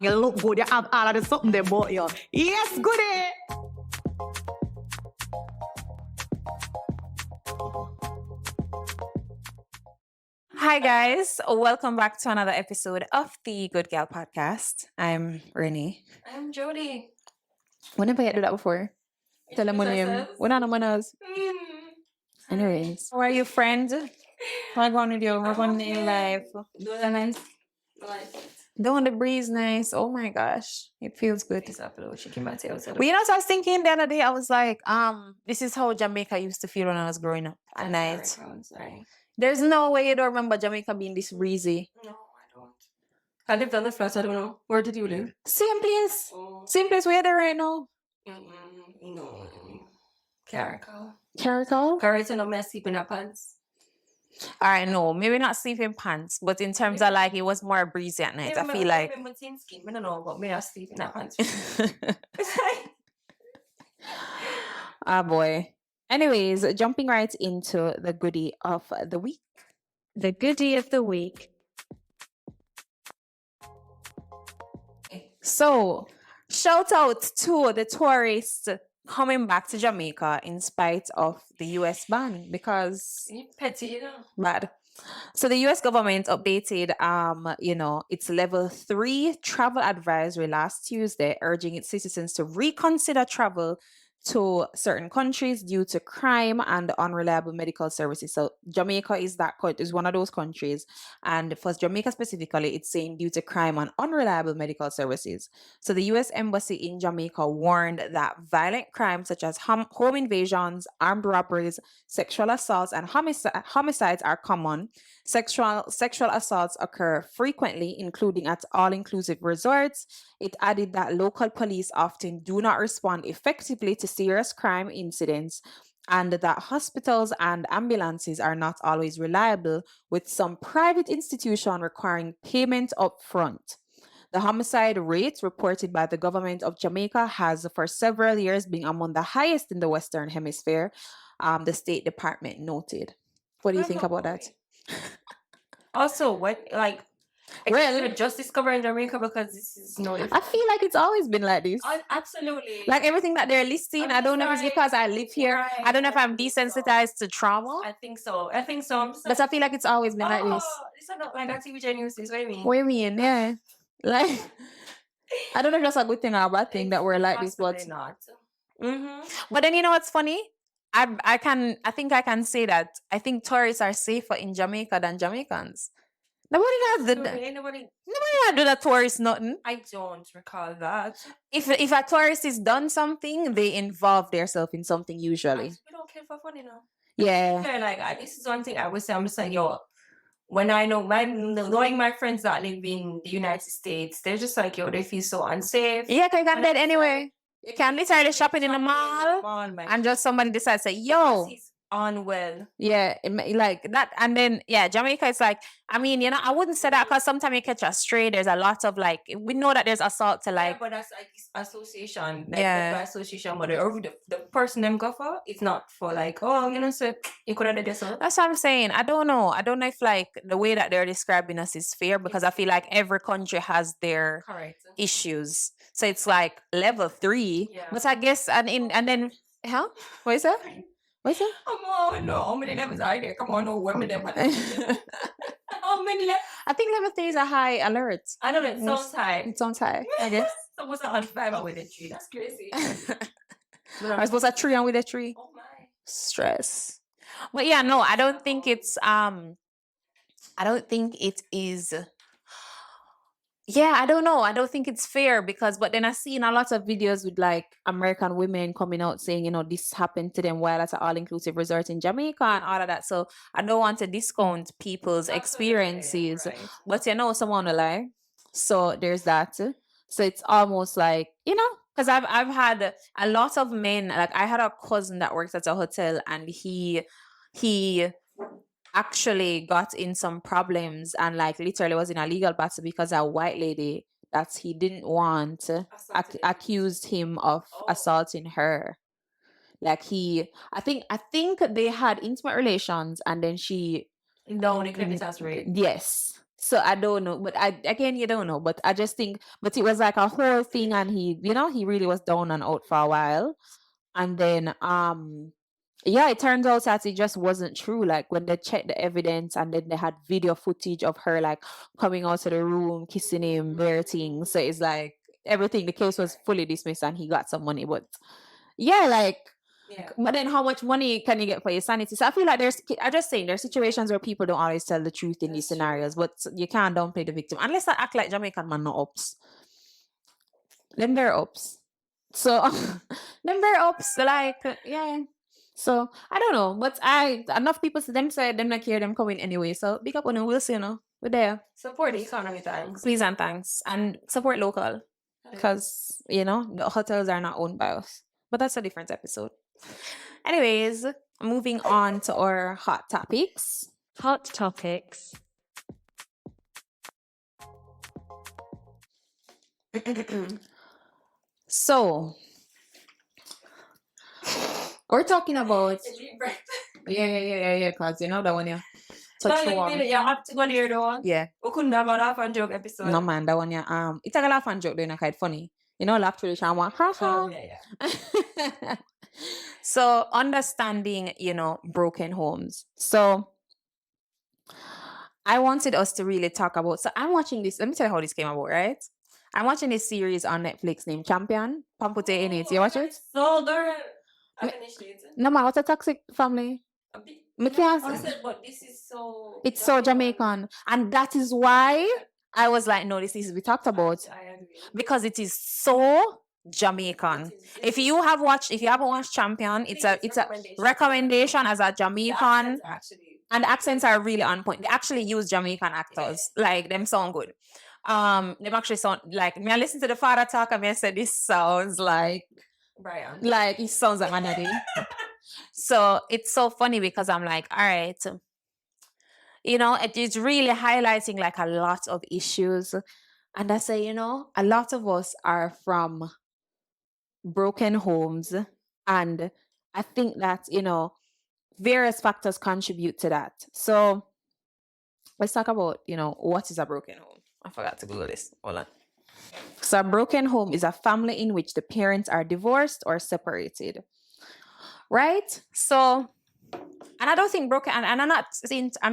You look good. You have all of the something there about you. Yes, goody. Hi, guys. Welcome back to another episode of the Good Gal Podcast. I'm Renee. I'm Jody. When have I do that before? Tell them when you. When are the manners? Anyways, how are you, friend? What's going with you? What's going in life? Those are nice. Don't the breeze nice? Oh my gosh, it feels good. It's up though. She came back to outside. Well, you know what I was thinking the other day? I was like, this is how Jamaica used to feel when I was growing up at night. Sorry. There's no way you don't remember Jamaica being this breezy. No, I don't. I lived on the flats. I don't know. Where did you live? Same place. Oh. Same place where you're there right now. No. Caracal. Caracal? Carrots and I'm sleeping in pants. I know, maybe not sleeping pants, but in terms of like it was more breezy at night. I feel like. I don't know, but me I sleep in pants. Ah boy. Anyways, jumping right into the goodie of the week. The goodie of the week. So, shout out to the tourists coming back to Jamaica in spite of the US ban because Petty, you know. bad. So the US government updated its level 3 travel advisory last Tuesday, urging its citizens to reconsider travel to certain countries due to crime and unreliable medical services. So Jamaica is one of those countries, and for Jamaica specifically, it's saying due to crime and unreliable medical services. So the US Embassy in Jamaica warned that violent crimes such as home invasions, armed robberies, sexual assaults, and homicides are common. Sexual assaults occur frequently, including at all-inclusive resorts. It added that local police often do not respond effectively to serious crime incidents, and that hospitals and ambulances are not always reliable, with some private institutions requiring payment up front. The homicide rate reported by the government of Jamaica has for several years been among the highest in the Western Hemisphere, the State Department noted. What do you think about that? Also, what well, just discovering Jamaica because this is no. I feel like it's always been like this. Absolutely. Like everything that they're listing, I don't know if it's because I live here. Right. I don't know if I'm desensitized to trauma. I think so. But I feel like it's always been like this. It's not like that TV news. What do you mean? What do you mean? Yeah. Like, I don't know if that's a good thing or a bad thing that we're like this, but not. But then you know what's funny? I think I can say that I think tourists are safer in Jamaica than Jamaicans. Nobody do that tourist nothing. I don't recall that. If a tourist is done something, they involve themselves in something usually. We don't care for fun, you know. Yeah. Yeah, like this is one thing I would say. I'm just like, yo, when I know knowing my friends that live in the United States, they're just like, yo, they feel so unsafe. Yeah, because you can dead anyway. You can literally shopping in the mall and just somebody decides to say, yo. Unwell. Yeah, like that. And then, yeah, Jamaica is like, I mean, you know, I wouldn't say that because sometimes you catch a stray. There's a lot of like, we know that there's assault to like. Yeah, but that's like association. Like, yeah. Association, but the person them go for, it's not for like, oh, you know, so you could have done this. That's what I'm saying. I don't know if like the way that they're describing us is fair because I feel like every country has their issues. So it's like level 3. Yeah. But I guess, and then, huh? What is that? What's that? How many levels are there? Come on, no women there. How many levels? I think level 3 is a high alert. I don't know, it sounds high. It sounds high, I guess. So what's on 5 with a 3? That's crazy. I suppose a 3 and with a 3. Oh my. Stress. But yeah, no, I don't think it is. Yeah, I don't know. I don't think it's fair but then I've seen a lot of videos with like American women coming out saying, you know, this happened to them while at an all-inclusive resort in Jamaica and all of that. So I don't want to discount people's experiences, right. But you know, someone will lie. So there's that. So it's almost like, you know, because I've had a lot of men, like I had a cousin that works at a hotel and he actually got in some problems and like literally was in a legal battle because a white lady that he didn't want accused him of assaulting her. Like I think they had intimate relations and then she no, they couldn't be rape. Yes. So I don't know, but again, you don't know. But I just think, but it was like a whole thing, and he really was down and out for a while, and then yeah, it turns out that it just wasn't true. Like when they checked the evidence, and then they had video footage of her like coming out of the room, kissing him, bare things. So it's like everything. The case was fully dismissed, and he got some money. But yeah, like. Yeah. But then, how much money can you get for your sanity? So I feel like I'm just saying, there's situations where people don't always tell the truth in these scenarios, but you can't downplay the victim unless I act like Jamaican man no ups. Then they're ups. So then they're ups. Like yeah. So I don't know, but enough people say them not care them coming anyway. So big up on them. We'll see. We're there. Support the economy, thanks. Please and thanks, and support local because the hotels are not owned by us. But that's a different episode. Anyways, moving on to our hot topics. Hot topics. So, we're talking about yeah, cause you know that one, yeah. Touch the warm. You have to go there though. Yeah. We couldn't have a laugh and joke episode. No man, that one, yeah. It's a laugh and joke, doing quite funny. Laugh tradition one. Ha ha. Yeah. So understanding, broken homes. So I wanted us to really talk about. So I'm watching this. Let me tell you how this came about, right? I'm watching this series on Netflix named Champion. Pampute in it. You watch it? So good. I finished it. No man, what's a toxic family? Me can't I say. said, but this is so. It's so Jamaican, and that is why I was like, no, this needs to be talked about I agree. because it is so Jamaican. If you haven't watched Champion, it's a recommendation as a Jamaican, and the accents are really on point. They actually use Jamaican actors, like them sound good. Them actually sound like me. I listen to the father talk and me said this sounds like Brian. like it sounds like my daddy. So it's so funny because I'm like, all right, it is really highlighting like a lot of issues. And I say, a lot of us are from broken homes. And I think that, various factors contribute to that. So let's talk about, what is a broken home? I forgot to Google this. Hold on. So a broken home is a family in which the parents are divorced or separated. Right? So, and I don't think broken, and I'm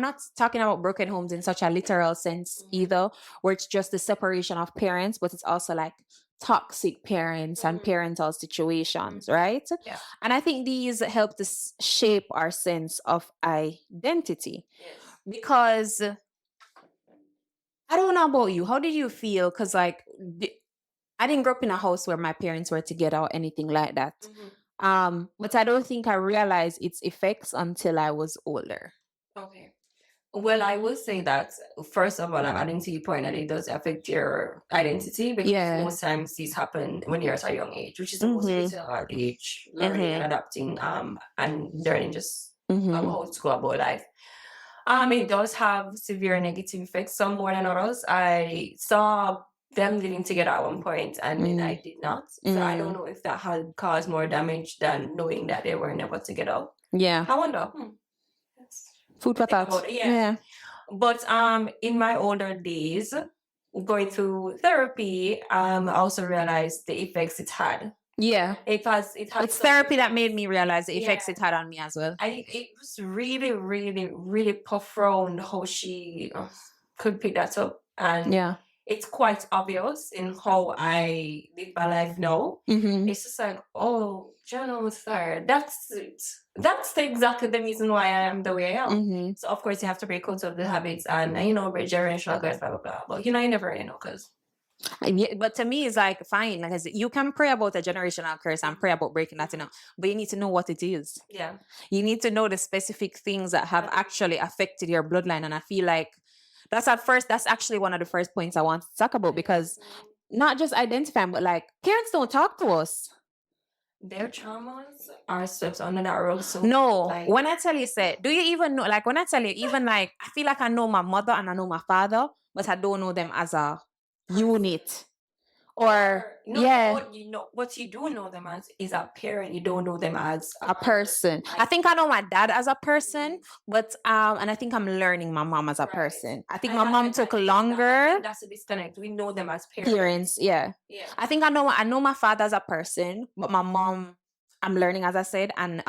not talking about broken homes in such a literal sense either, where it's just the separation of parents, but it's also like toxic parents and parental situations, right? Yeah. And I think these help to shape our sense of identity. Yes. Because I don't know about you. How did you feel? Because like I didn't grow up in a house where my parents were together or anything like that. But I don't think I realized its effects until I was older. Okay. Well, I will say that first of all, I'm adding to your point that it does affect your identity because most times these happen when you're at a young age, which is the most critical age, learning and adapting, and learning just how to go about life. It does have severe negative effects, some more than others. I saw them living together at one point, and then I did not. So I don't know if that had caused more damage than knowing that they were never together. Yeah. I wonder. Food for thought. Yeah. But in my older days, going through therapy, I also realized the effects it had. Yeah. It's therapy that made me realize the effects it had on me as well. It was really, really, really profound how she could pick that up. And it's quite obvious in how I live my life now. It's just like, oh, Journal 3rd, that's it. That's exactly the reason why I am the way I am. So of course you have to break out of the habits and break generational curse, blah blah blah. But you never because. But to me, it's like fine. Like I said, you can pray about a generational curse and pray about breaking that, but you need to know what it is. Yeah, you need to know the specific things that have actually affected your bloodline. And I feel like that's actually one of the first points I want to talk about, because not just identifying, but like parents don't talk to us. Their traumas are swept under that rug. So no, when I tell you, do you even know? Like when I tell you, even like I feel like I know my mother and I know my father, but I don't know them as a unit What you do know them as is a parent. You don't know them as a person. I think I know my dad as a person, but and I think I'm learning my mom as a person. I think my mom took longer. That's a disconnect. We know them as Parents, yeah. I think I know my father as a person, but my mom, I'm learning, as I said, and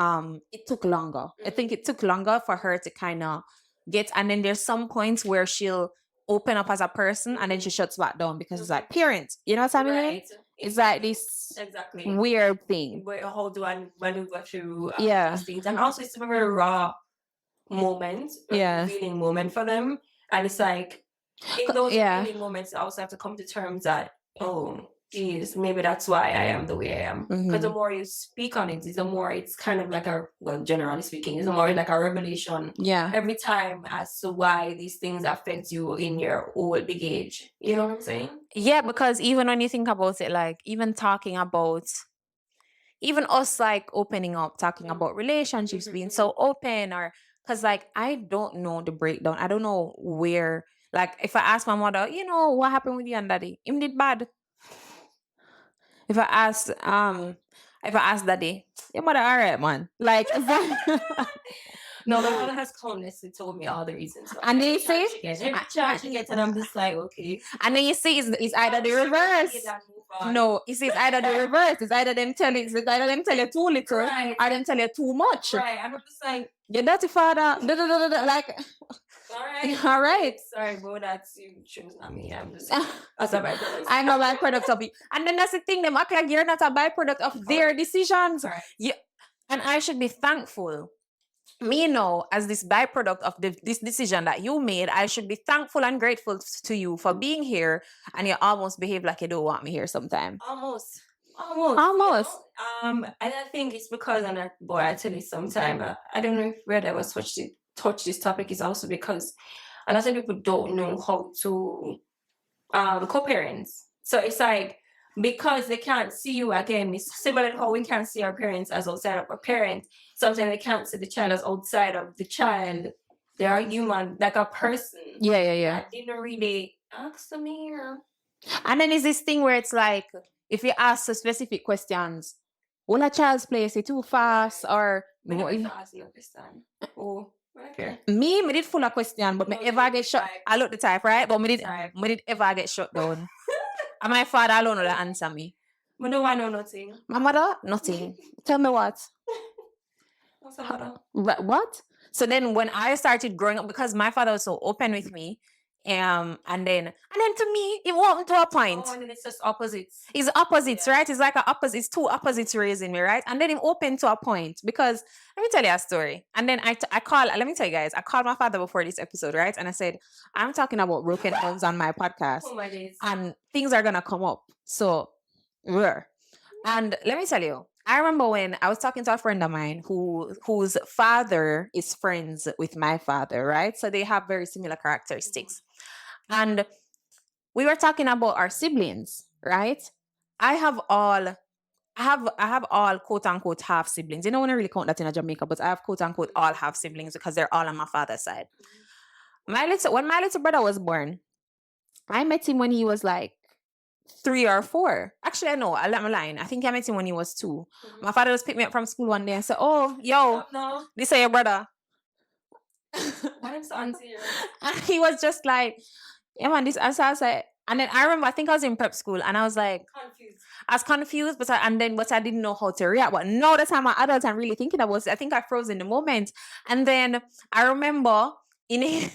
it took longer. I think it took longer for her to kind of get, and then there's some points where she'll open up as a person and then she shuts back down because it's like parents, you know what I mean? Right. It's like this weird thing. How do I maneuver through Yeah. these things? And also, it's a very raw moment, feeling moment for them. And it's like, in those feeling moments, I also have to come to terms that, oh, geez, maybe that's why I am the way I am. Because the more you speak on it, the more it's kind of like generally speaking, it's more like a revelation. Yeah. Every time as to why these things affect you in your old big age. You know what I'm saying? Yeah, because even when you think about it, like even talking about, even us like opening up, talking about relationships, being so open, or because like I don't know the breakdown. I don't know where. Like if I ask my mother, what happened with you and daddy? Him did bad. If I ask daddy, your mother alright, man. Like no, my mother has calmness told me all the reasons. And they say every chance she gets, and I'm just like, okay. And then you see it's either the reverse. No, it's either the reverse. It's either them tell you too little, or them tell you too much. Right. I'm just like, your dirty father, like. All right. Sorry, bro. That's you. Not me. I'm just as a byproduct. I'm a byproduct of it. And then that's the thing. Them act like you're not a byproduct of their decisions. Right. Yeah. And I should be thankful. Me know as this byproduct of this decision that you made, I should be thankful and grateful to you for being here. And you almost behave like you don't want me here sometime. Almost. And I think it's because, I tell you sometime, I don't know if Red ever touch this topic, is also because a lot of people don't know how to co-parents. So it's like, because they can't see you again, it's similar to how we can't see our parents as outside of our parents. Sometimes they can't see the child as outside of the child. They are human, like a person. Yeah. I didn't really ask them here. And then is this thing where it's like, if you ask the specific questions, will a child's play is it too fast or ask you a question? Oh, okay. Me did full of question, but me ever get shut. I look the type, right? But me did ever get shut down. And my father alone would answer me. But no, I know nothing. My mother, nothing. Tell me what? What's the matter? What? So then when I started growing up, because my father was so open with me, and then to me, it wasn't to a point. Oh, and then it's just opposites. It's opposites, right? It's like it's two opposites raising me, right? And then him open to a point, because let me tell you a story. And then let me tell you guys, I called my father before this episode, right? And I said, I'm talking about broken homes on my podcast. Oh my days. And things are gonna come up. So and let me tell you, I remember when I was talking to a friend of mine whose father is friends with my father, right? So they have very similar characteristics. And we were talking about our siblings, right? I have all quote unquote half siblings. You know, when I really count that in Jamaica, but I have quote unquote all half siblings because they're all on my father's side. When my little brother was born, I met him when he was like 3 or 4. Actually, I know, I let my line. I think I met him when he was 2. My father just picked me up from school one day and said, "Oh, yo, this is your brother." What is auntie? And he was just like, "Yeah, man, this." And so I was like, and then I remember, I think I was in prep school, and I was like, Confused. I was confused, but I didn't know how to react. But now that I'm an adult, I'm really thinking about it. I think I froze in the moment. And then I remember that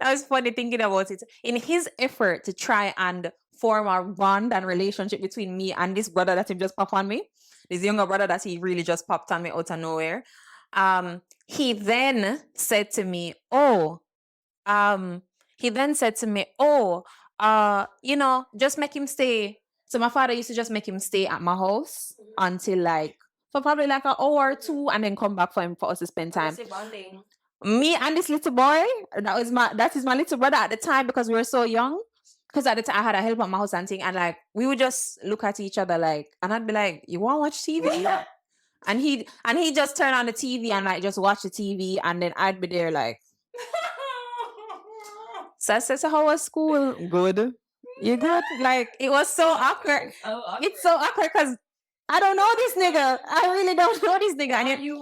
was funny thinking about it. In his effort to try and form a bond and relationship between me and this brother that he just popped on me, this younger brother that he really just popped on me out of nowhere. He then said to me, just make him stay. So my father used to just make him stay at my house until for probably like an hour or 2, and then come back for us to spend time. Me and this little boy, that is my little brother at the time, because we were so young. Because at the time I had a help at my house and thing, and we would just look at each other and I'd be like, "You want to watch TV?" Yeah. And he just turn on the TV and just watch the TV, and then I'd be there So I said, "So how was school?" "Good." You good? Like, it was so awkward. Oh, It's so awkward because I don't know this nigga. I really don't know this nigga. And Are yet, you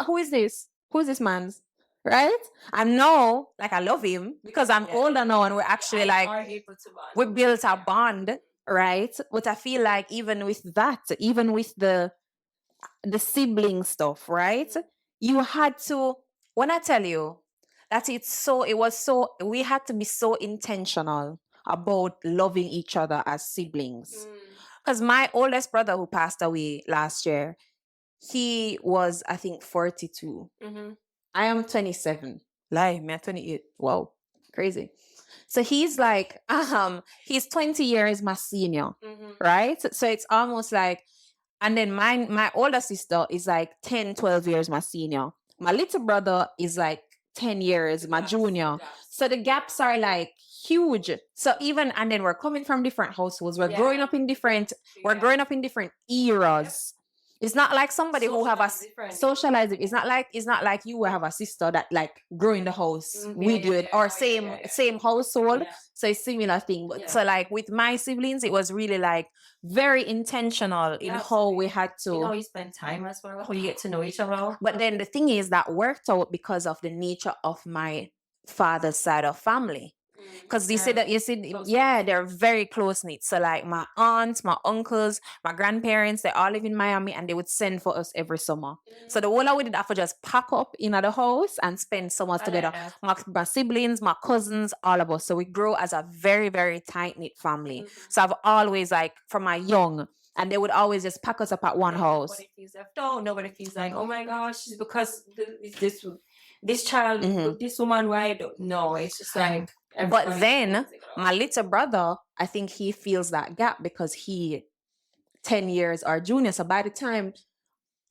who is this? Who is this man's? Right? I know, like, I love him because I'm older now and we're actually like, are able to bond. we built a bond, right? But I feel like even with that, even with the sibling stuff, right? You had to, when I tell you that we had to be so intentional about loving each other as siblings. Because my oldest brother who passed away last year, he was, I think, 42. I am 27. Lie, me, I'm 28. Wow, crazy. So he's like, he's 20 years my senior, right? So it's almost like, and then my older sister is like 10, 12 years my senior. My little brother is like 10 years my junior. So the gaps are like huge. So even, and then we're coming from different households. We're growing up in different eras. It's not like somebody who have a socializing. It's not like you will have a sister that like grow in the house with you or same household. So it's similar thing. But so like with my siblings, it was really like very intentional in how we had to. You know, you spend time as well, how you get to know each other. But then the thing is that worked out because of the nature of my father's side of family. Because they're very close knit. So like my aunts, my uncles, my grandparents, they all live in Miami and they would send for us every summer. So the whole we did have to just pack up in the house and spend summers together. My siblings, my cousins, all of us. So we grow as a very, very tight knit family. So I've always like from my young, and they would always just pack us up at one house. Nobody feels left out. Nobody feels like, oh my gosh, it's because this child, this woman, why I don't know. It's just like. But then my little brother, I think he feels that gap because he 10 years our junior. So by the time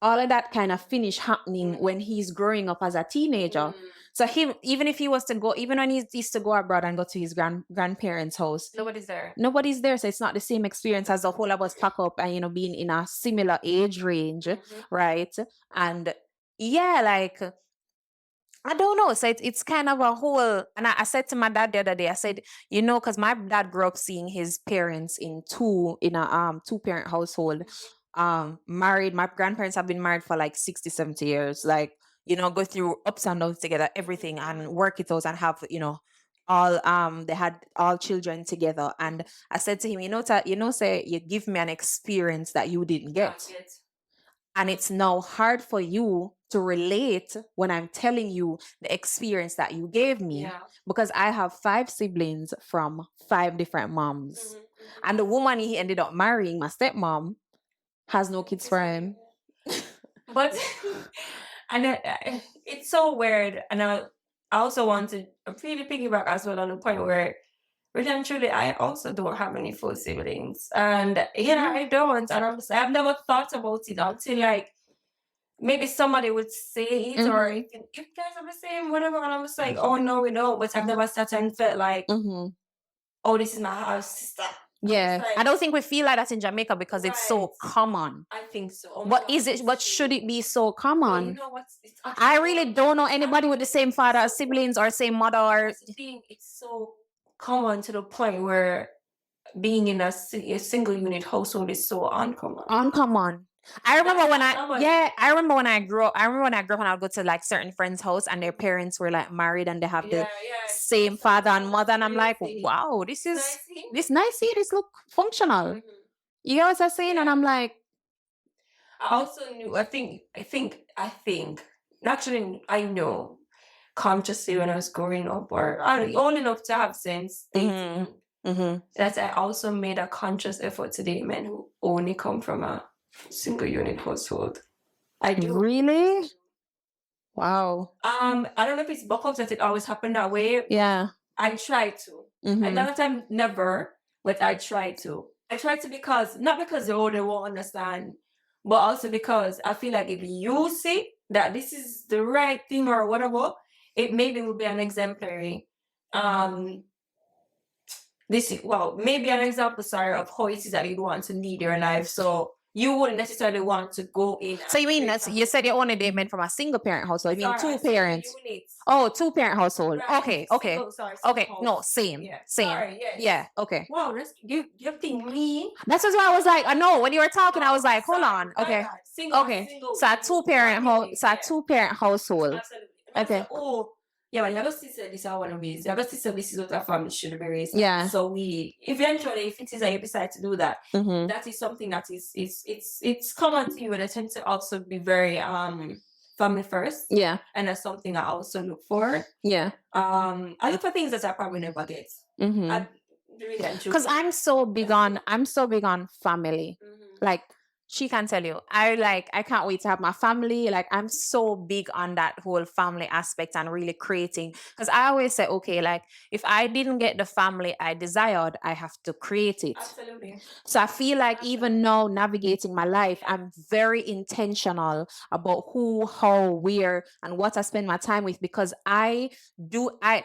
all of that kind of finish happening when he's growing up as a teenager. So him, even if he was to go, even when he used to go abroad and go to his grandparents' house, nobody's there. So it's not the same experience as the whole of us pack up and being in a similar age range, right? And yeah, like I don't know. So it's kind of a whole. And I said to my dad the other day, I said, because my dad grew up seeing his parents in a two-parent household. Married. My grandparents have been married for like 60, 70 years. Like, go through ups and downs together, everything, and work it out and have, all they had all children together. And I said to him, say you give me an experience that you didn't get. And it's now hard for you to relate when I'm telling you the experience that you gave me because I have 5 siblings from 5 different moms. And the woman he ended up marrying, my stepmom, has no kids for him. But, and it's so weird. And I also want to really piggyback as well on the point where really and truly, I also don't have any full siblings. And I don't. And I've never thought about it until like maybe somebody would say it or if you guys are the same, whatever. And I was like, oh no, we don't. But I've never sat and felt like, oh, this is my house sister. Yeah. I don't think we feel like that in Jamaica because it's so common. I think so. Oh but should it be so common? You know what? I really don't know anybody with the same father or siblings or same mother or it's so common to the point where being in a single unit household is so uncommon. I remember when I grew up and I would go to like certain friends' house and their parents were like married and they have the same father and mother and I'm like, wow, this nice here, this look functional. You know what I'm saying? And I'm like, I also knew, actually I know consciously when I was growing up or old enough to have sense that I also made a conscious effort to date men who only come from a single unit household. I do. Really? Wow. I don't know if it's buckles that it always happened that way. Yeah. I try to. Another time never, but I try to. I try to because not because they won't understand, but also because I feel like if you see that this is the right thing or whatever, it maybe will be an exemplary maybe an example, of how it is that you want to lead your life. So you wouldn't necessarily want to go in. So you mean that's you said you only date men from a single parent household? You mean Sorry, I two said parents? units. Oh, two parent household. Right, Okay, single, okay, sorry, single okay. No, house. same, Yeah. same. Sorry, yes. Yeah, okay. Wow, you think me? That's just why I was like, I know when you were talking, I was like, hold Sorry, on, my okay, bad. Single, okay. single, So a two parent house, so a yeah. two parent household. Absolutely. And I Okay. said, oh, yeah, but your sister, this is how I want to raise. Your sister, this is what our family should be raised. Yeah. So we eventually, if it is that you decide to do that, Mm-hmm. that is something that it's common to you, and I tend to also be very family first. Yeah, And that's something I also look for. yeah. I look for things that I probably never get. Mm-hmm. Because I'm so big on family. Like she can tell you, I can't wait to have my family. Like I'm so big on that whole family aspect and really creating. Because I always say, okay, like if I didn't get the family I desired, I have to create it. Absolutely. So I feel like even now navigating my life, I'm very intentional about who, how, where, and what I spend my time with, because I had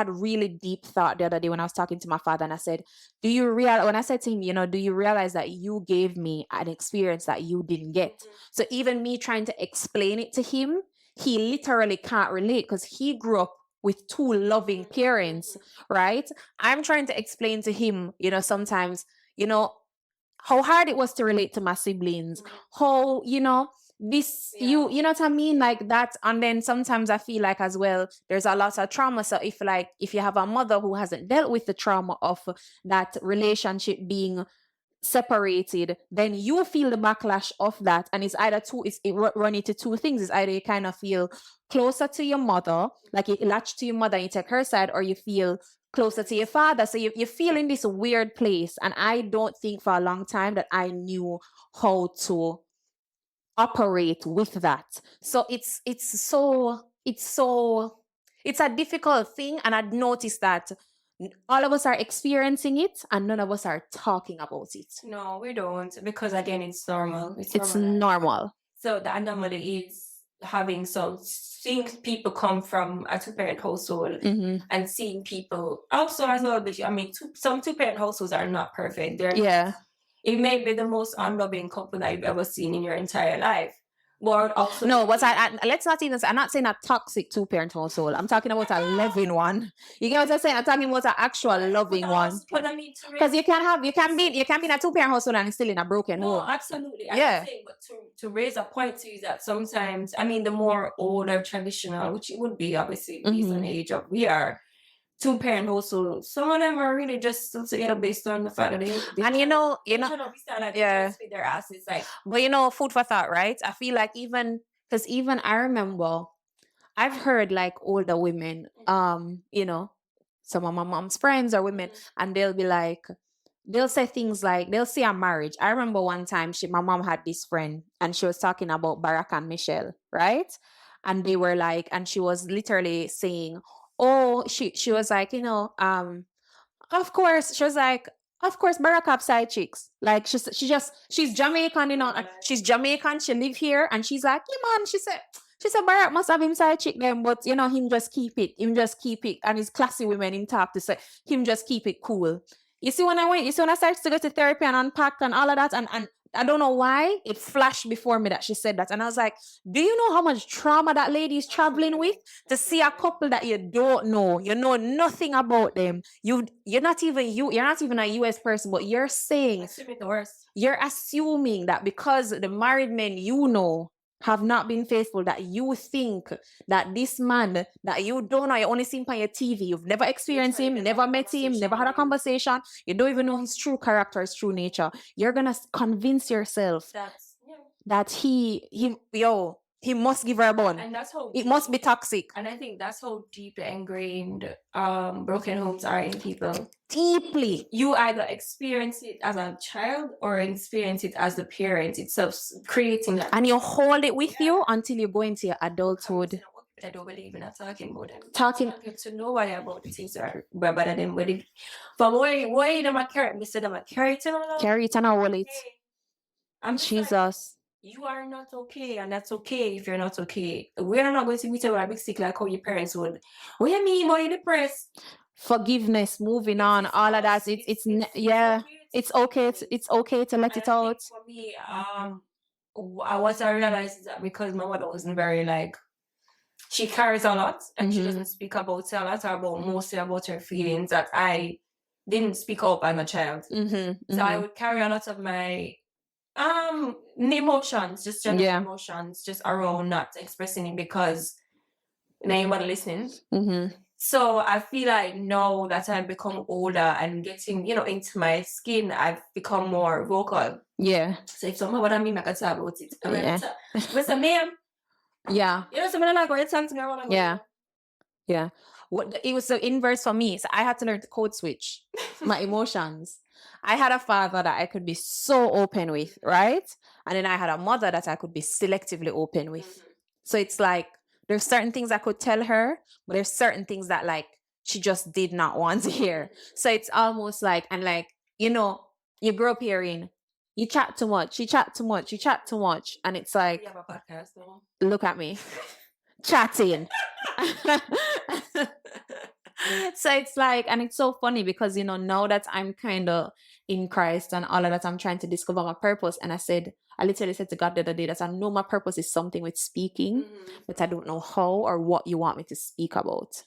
a really deep thought the other day when I was talking to my father, and I said, when I said to him, do you realize that you gave me an experience that you didn't get? So even me trying to explain it to him, he literally can't relate because he grew up with two loving parents, right? I'm trying to explain to him, sometimes, how hard it was to relate to my siblings, how, this, you know what I mean? Like that. And then sometimes I feel like as well, there's a lot of trauma. So if you have a mother who hasn't dealt with the trauma of that relationship being separated, then you feel the backlash of that, and it's either run into two things. It's either you kind of feel closer to your mother, like you latch to your mother and you take her side, or you feel closer to your father, so you feel in this weird place. And I don't think for a long time that I knew how to operate with that. So it's a difficult thing, and I've noticed that all of us are experiencing it and none of us are talking about it. No, we don't, because again, it's normal. It's normal. So the anomaly is seeing people come from a two-parent household and seeing people also as well. I mean, some two-parent households are not perfect. It may be the most unloving couple that you've ever seen in your entire life. But also, no, but let's not even say, I'm not saying a toxic two-parent household. I'm talking about a loving one. You get what I'm saying? I'm talking about an actual loving one. But I mean, because you can't be in a two-parent household and still in a broken home. No, absolutely. I'm saying, but to raise a point to is that sometimes, I mean, the more older traditional, which it would be obviously based on the age of we are, two-parent household, some of them are really just together based on the fact that they and with their asses, like. But food for thought, right? I feel like even I remember I've heard like older women, some of my mom's friends or women, and they'll say things like, they'll say a marriage. I remember one time my mom had this friend and she was talking about Barack and Michelle, right? And they were like, and she was literally saying, oh, she was like, of course, she was like, of course, Barack have side chicks. Like she's Jamaican, she's Jamaican. She live here, and she's like, yeah, man. She said Barack must have him side chick them, but him just keep it. And his classy women him talk to say him just keep it cool. You see when I started to go to therapy and unpack and all of that, and I don't know why it flashed before me that she said that. And I was like, do you know how much trauma that lady is traveling with to see a couple that you don't know? You know nothing about them. You're not even a US person, but you're saying, you're assuming that because the married men have not been faithful, that you think that this man that you don't know, you only seen him on your TV, you've never experienced him, never met him, never had a conversation, you don't even know his true character, his true nature. You're gonna convince yourself that he must give her a bun. And that's how it must be toxic. And I think that's how deeply ingrained broken homes are in people. Deeply. You either experience it as a child or experience it as the parent itself, creating that. And you hold it with you until you go into your adulthood. I don't believe in talking about them. Talking to nobody about the things that are better than what it. But why them a carry? Me say them a carry it and carry it and a wallet. I'm Jesus. You are not okay, and that's okay if you're not okay. We're not going to meet you with a big stick like how your parents would. What you mean, boy, depressed? Forgiveness, moving on, all of that. It's yeah. it's okay to let it out. For me, what I realized is that because my mother wasn't very like, she carries a lot and she doesn't speak about it a lot or about mostly about her feelings, that I didn't speak up as a child. So I would carry a lot of my emotions, just general emotions, just around not expressing it because nobody listening. So I feel like now that I've become older and getting, into my skin, I've become more vocal. Yeah. So if someone what I mean, I can talk about it. Yeah. Mr. Ma'am, Yeah. something like it's something I want to Yeah. Yeah. It was the inverse for me. So I had to learn to code switch my emotions. I had a father that I could be so open with, right? And then I had a mother that I could be selectively open with. So it's like there's certain things I could tell her, but there's certain things that like she just did not want to hear. So it's almost like, and like, you grow up hearing, you chat too much, you chat too much, you chat too much. And it's like, We have a podcast though. look at me chatting. So it's like, and it's so funny because now that I'm kind of in Christ and all of that, I'm trying to discover my purpose. And I literally said to God the other day that I know my purpose is something with speaking, but I don't know how or what you want me to speak about.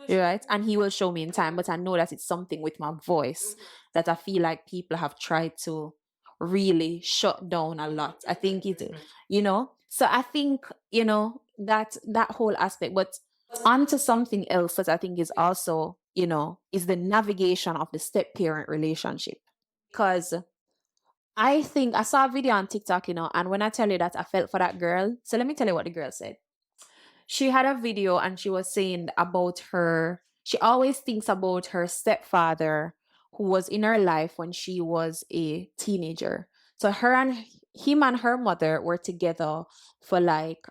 Right? And he will show me in time, but I know that it's something with my voice that I feel like people have tried to really shut down a lot. I think so I think, that whole aspect, but onto something else that I think is also, is the navigation of the step-parent relationship. Because I think I saw a video on TikTok, and when I tell you that I felt for that girl, so let me tell you what the girl said. She had a video and she was saying about she always thinks about her stepfather who was in her life when she was a teenager. So him and her mother were together for like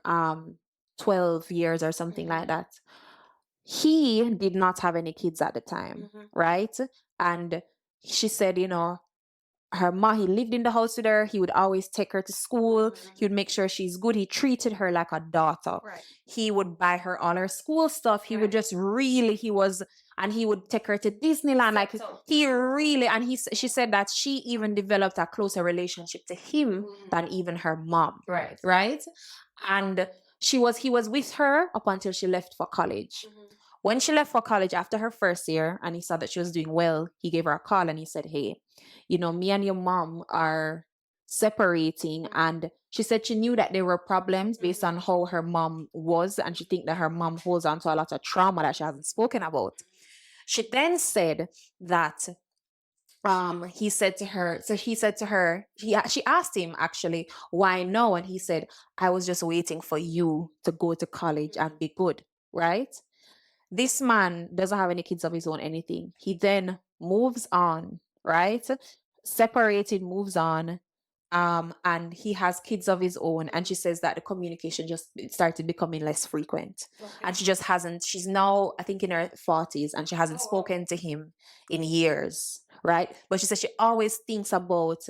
12 years or something like that. He did not have any kids at the time, right? And she said, her mom, he lived in the house with her. He would always take her to school. He would make sure she's good. He treated her like a daughter. Right. He would buy her all her school stuff. He would just and he would take her to Disneyland. Like he really, and she said that she even developed a closer relationship to him than even her mom. Right. Right. And he was with her up until she left for college. When she left for college after her first year and he saw that she was doing well, he gave her a call and he said, hey, me and your mom are separating. And she said she knew that there were problems based on how her mom was. And she think that her mom holds on to a lot of trauma that she hasn't spoken about. She then said that she asked him actually, why no? And he said, I was just waiting for you to go to college and be good, right? This man doesn't have any kids of his own, anything. He then moves on, right? Separated, moves on. And he has kids of his own. And she says that the communication it started becoming less frequent. Okay. And she's now, I think in her 40s, and she hasn't spoken to him in years, right? But she says she always thinks about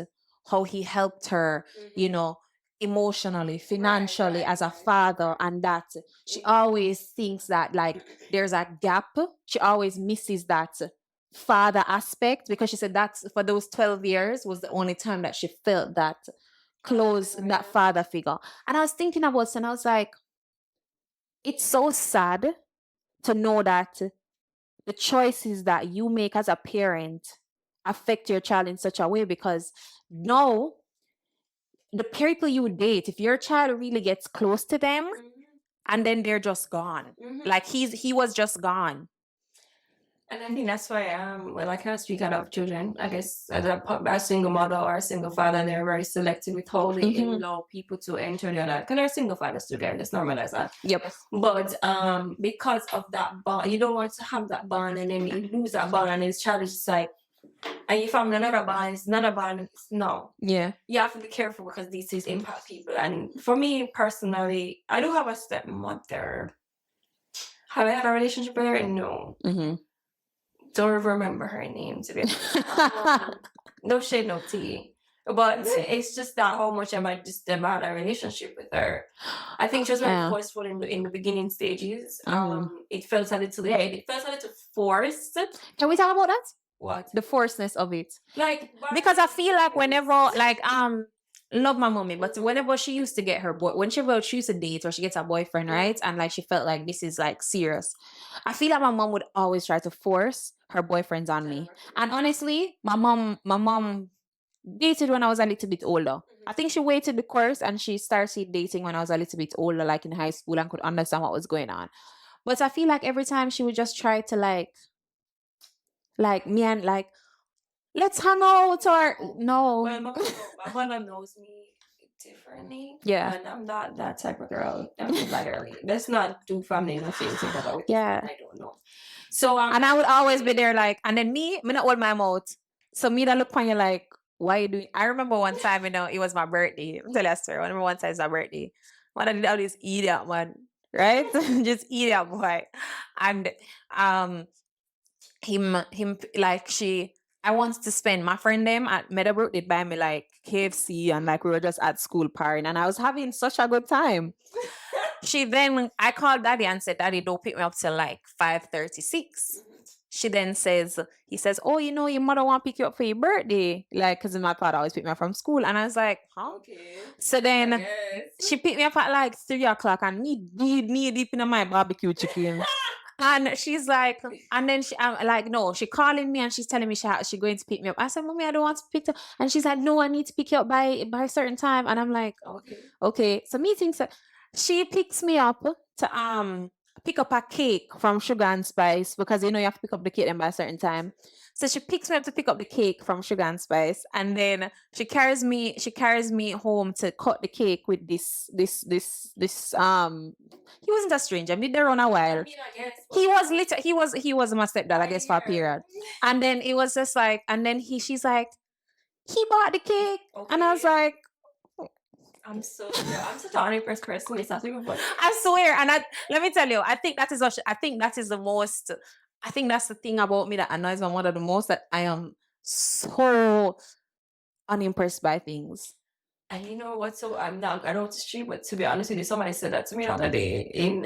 how he helped her, emotionally, financially, as a father, and that she always thinks that like there's a gap. She always misses that father aspect because she said that for those 12 years was the only time that she felt that close, that father figure. And I was thinking about it and I was like, it's so sad to know that the choices that you make as a parent affect your child in such a way, because now the people you date, if your child really gets close to them, and then they're just gone. Like he was just gone. And I think that's why, I can't speak out of children. I guess as a single mother or a single father, they're very selective with how they allow people to enter their life. Because they're single fathers together, let's normalize that. Yep. But because of that bond, you don't want to have that bond and then you lose that bond and it's child is just like, and you found another bond, it's not a bond, no. Yeah. You have to be careful because these things impact people. And for me personally, I do have a stepmother. Have I had a relationship with her? No. Don't remember her name, to be honest. No shade, no tea. But it's just that how much I just had a relationship with her. I think she was very forceful in the beginning stages. It felt a little forced. Can we talk about that? What? The forcedness of it. Like, Because I feel like whenever, like, love my mommy, but whenever she used to get her boy, when she used to date or she gets a boyfriend, right? And like she felt like this is like serious. I feel like my mom would always try to force her boyfriends on me. And honestly, my mom dated when I was a little bit older. I think she waited the course and she started dating when I was a little bit older, like in high school, and could understand what was going on. But I feel like every time she would just try to like me and like, let's hang out or no. Well, my mother knows me differently. Yeah. And I'm not that type of girl. Like, let's not do family nothing about it. Yeah. I don't know. So and I would always be there like, and then me not hold my mouth. So me that look on you like, why you doing? I remember one time, it was my birthday. I'll tell you a story. I remember one time it's my birthday. When I did all this idiot man, right? Just idiot boy. And him like I wanted to spend my friend them at Meadowbrook did buy me like KFC and like we were just at school partying and I was having such a good time. I called daddy and said, Daddy, don't pick me up till like 5:36. He says, oh, your mother want to pick you up for your birthday. Like, because my father always picked me up from school. And I was like, huh? Okay. So then she picked me up at like 3:00 and me deep in my barbecue chicken. And she's like, and then I'm like, no, she calling me and she's telling me she's going to pick me up. I said, Mommy, I don't want to pick you up. And she's like, no, I need to pick you up by a certain time. And I'm like, okay. So me thinks that she picks me up to pick up a cake from Sugar and Spice because you have to pick up the cake then by a certain time. So she picks me up to pick up the cake from Sugar and Spice, and then she carries me home to cut the cake with this. He wasn't a stranger. I've been there on a while. He was my stepdad, I guess, for a period. And then it was just like, and then she's like, he bought the cake, and I was like, I'm such an unimpressed person. It's not even funny. I swear, and let me tell you, I think that's the thing about me that annoys my mother the most, that I am so unimpressed by things. And you know what? So I don't stream, but to be honest with you, somebody said that to me the other day. He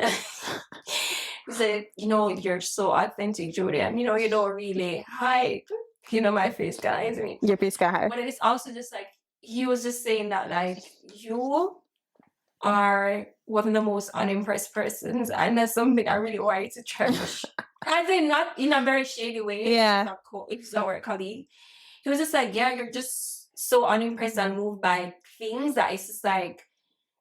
said, you're so authentic, Judy, and you don't really hide. My face guys. Your face can hide. But it's also just like he was just saying that like you are one of the most unimpressed persons, and that's something I really want you to cherish. As in, not in a very shady way. Yeah. It's our colleague. He was just like, yeah, you're just so unimpressed and moved by things that it's just like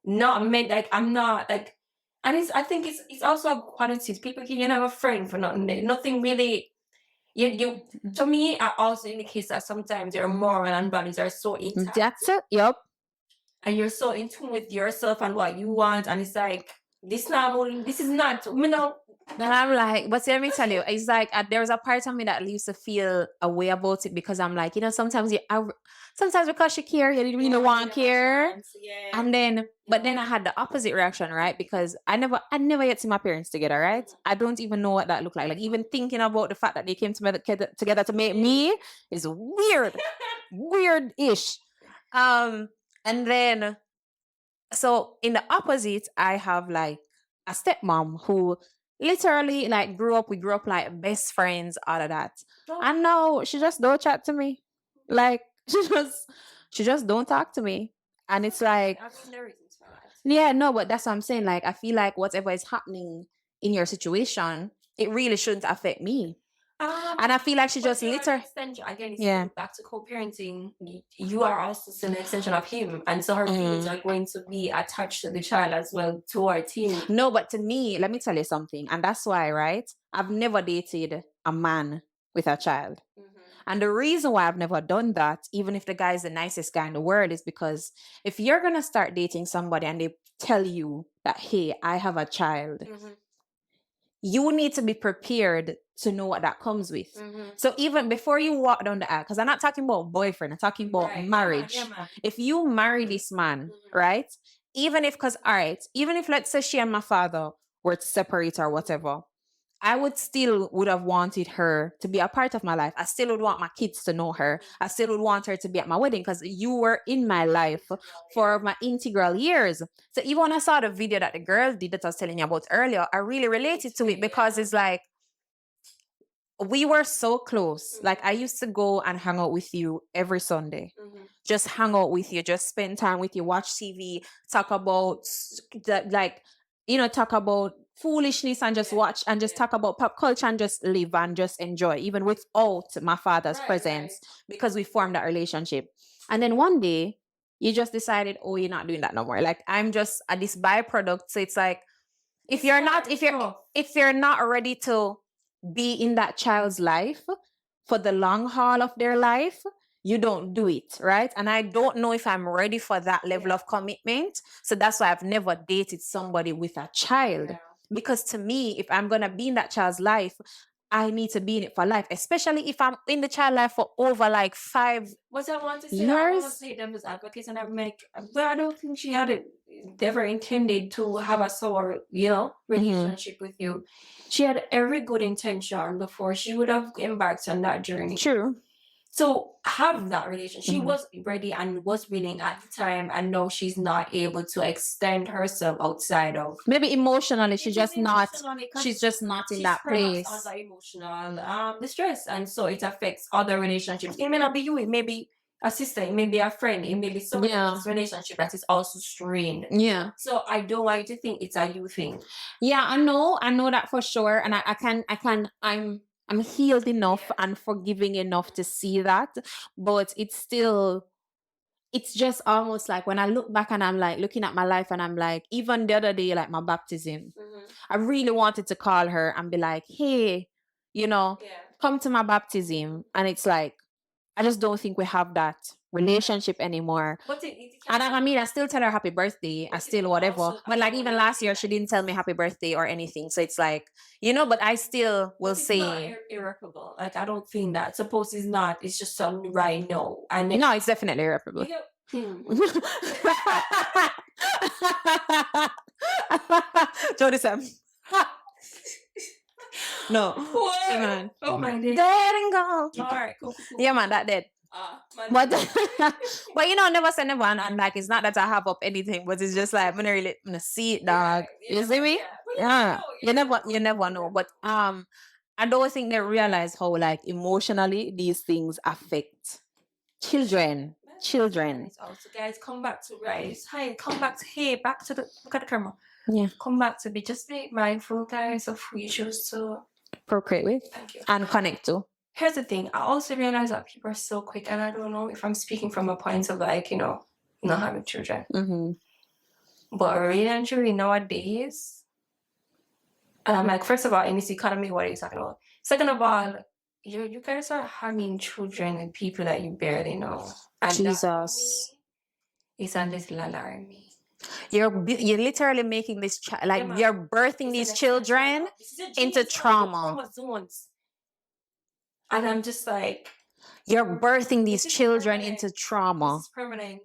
not meant. Like I'm not like, and I think it's also a quality. People can have a friend for nothing. Nothing really. You to me, I also indicates that sometimes your moral and values are so intact. That's it. Yep. And you're so in tune with yourself and what you want, and it's like this is not. And I'm like, but let me tell you, it's like there was a part of me that used to feel a way about it because I'm like, sometimes because you care, you didn't really want to care. Yeah. And then, but then I had the opposite reaction, right? Because I never yet see my parents together, right? I don't even know what that looked like. Like even thinking about the fact that they came together to make me is weird, weird-ish. And then, so in the opposite, I have like a stepmom who literally like we grew up like best friends, all of that. And now she just don't chat to me. Like she just don't talk to me. And it's like, yeah, no, but that's what I'm saying. Like I feel like whatever is happening in your situation, it really shouldn't affect me. And I feel like she just literally again, back to co-parenting. You are also an extension of him, and so her feelings are going to be attached to the child as well towards him. No, but to me, let me tell you something, and that's why, right? I've never dated a man with a child. And the reason why I've never done that, even if the guy is the nicest guy in the world, is because if you're gonna start dating somebody and they tell you that, hey, I have a child, you need to be prepared to know what that comes with. So even before you walk down the aisle, because I'm not talking about boyfriend, I'm talking about marriage. If you marry this man, right? Even if let's say she and my father were to separate or whatever, I would have wanted her to be a part of my life. I still would want my kids to know her. I still would want her to be at my wedding because you were in my life for my integral years. So even when I saw the video that the girl did that I was telling you about earlier, I really related to it because it's like, we were so close. Like I used to go and hang out with you every Sunday. Just hang out with you, just spend time with you, watch TV, talk about like, talk about foolishness and just watch and just talk about pop culture and just live and just enjoy, even without my father's presence, because we formed that relationship. And then one day you just decided, oh, you're not doing that no more. Like I'm just this byproduct. So it's like, if you're not ready to be in that child's life for the long haul of their life, you don't do it, right? And I don't know if I'm ready for that level of commitment. So that's why I've never dated somebody with a child. Because to me, if I'm gonna be in that child's life, I need to be in it for life, especially if I'm in the child life for over like 5 What I want to say, I years. want to say them as advocates, and but I don't think she had it never intended to have a sour, relationship with you. She had every good intention before she would have embarked on that journey. True. So have that relationship. She was ready and was willing at the time, and now she's not able to extend herself outside of. Maybe emotionally, she's just not in that place. place. Under emotional distress, and so it affects other relationships. It may not be you. It may be a sister. It may be a friend. It may be someone else's relationship that is also strained. Yeah. So I don't want you to think it's a you thing. Yeah, I know that for sure, and I'm healed enough and forgiving enough to see that, but it's just almost like when I look back and I'm like looking at my life and I'm like, even the other day, like my baptism, I really wanted to call her and be like, hey, come to my baptism. And it's like, I just don't think we have that relationship anymore. But And I still tell her happy birthday. I still whatever. But like even last year, she didn't tell me happy birthday or anything. So it's like, but I still will say. Not irreparable. Like I don't think that. Suppose it's not. It's just something right now. And no, it's definitely irreparable. Jody Sam. No. Yeah, man. Oh my God. Dead and gone. All right. Cool. Yeah, man, that dead. But never say never, and like it's not that I have up anything, but it's just like I'm gonna really see it, dog. You see me? Yeah. You never know. But I don't think they realize how like emotionally these things affect children. Also, guys, come back to rise. Hi, come back to back to the look at the camera. Yeah. Come back to be just be mindful, guys, of who you choose to procreate with. Thank you. And connect to. Here's the thing. I also realize that people are so quick, and I don't know if I'm speaking from a point of like, not having children. But really and truly nowadays, and I'm like, first of all, in this economy, what are you talking about? Second of all, you guys are having children with people that you barely know. And Jesus. It's a little alarming. You're literally making this you're birthing these children into trauma. And I'm just like, you're birthing these children into trauma. It's permanent.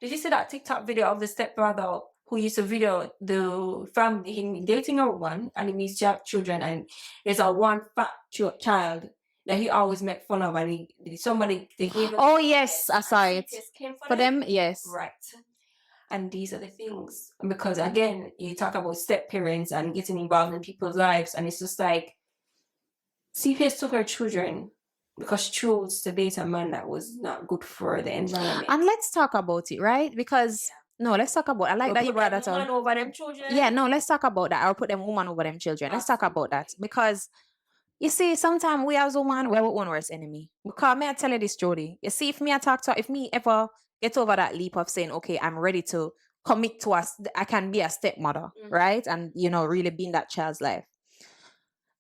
Did you see that TikTok video of the stepbrother who used to video the family, him dating a woman and he meets children, and there's a one fat child that he always make fun of, and they gave oh yes, I saw it. For them, yes. Right. And these are the things, because again, you talk about step parents and getting involved in people's lives, and it's just like, CPS took her children because she chose to date a man that was not good for the environment. And let's talk about it, right? Because no, let's talk about. I like that you brought that up. Over them children. Yeah, no, let's talk about that. I'll put them woman over them children. Let's talk about that, because you see, sometimes we as women, we're our own worst enemy. Because may I tell you this, Jody? You see, if me ever get over that leap of saying, okay, I'm ready to commit to us, I can be a stepmother, right? And really be in that child's life.